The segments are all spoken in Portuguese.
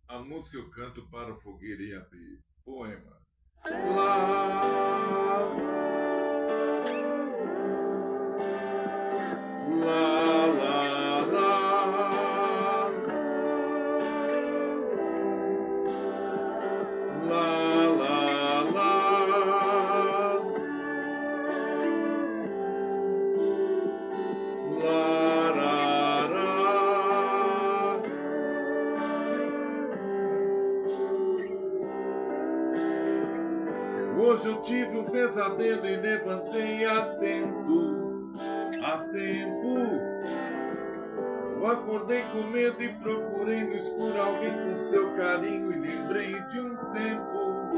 A música eu canto para fogueira e abrir. Poema. Lá, lá, lá, lá, lá, lá, lá, larará. Hoje eu tive um pesadelo e levantei atento, a tempo. Eu acordei com medo e procurei no escuro alguém com seu carinho e lembrei de um tempo,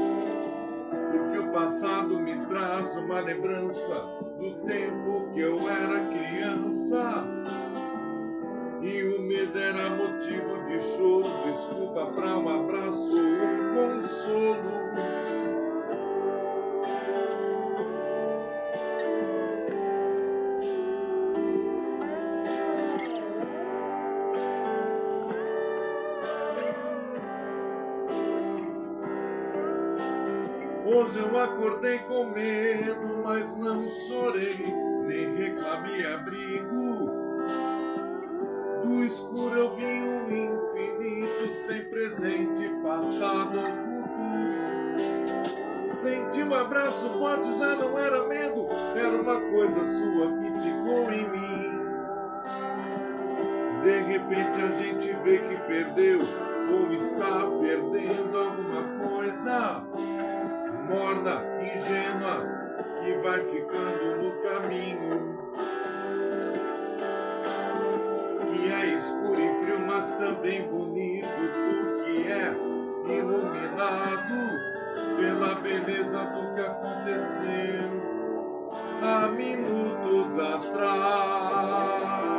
porque o passado me traz uma lembrança do tempo que eu era criança. E o medo era motivo de choro, desculpa pra um abraço, um consolo. Hoje eu acordei com medo, mas não chorei, nem reclamei abrigo. Do escuro eu vi um infinito, sem presente, passado ou futuro. Senti um abraço forte, já não era medo, era uma coisa sua que ficou em mim. De repente a gente vê que perdeu, ou está perdendo alguma coisa. Morna, ingênua, que vai ficando no caminho, que é escuro e frio, mas também bonito, porque é iluminado pela beleza do que aconteceu há minutos atrás.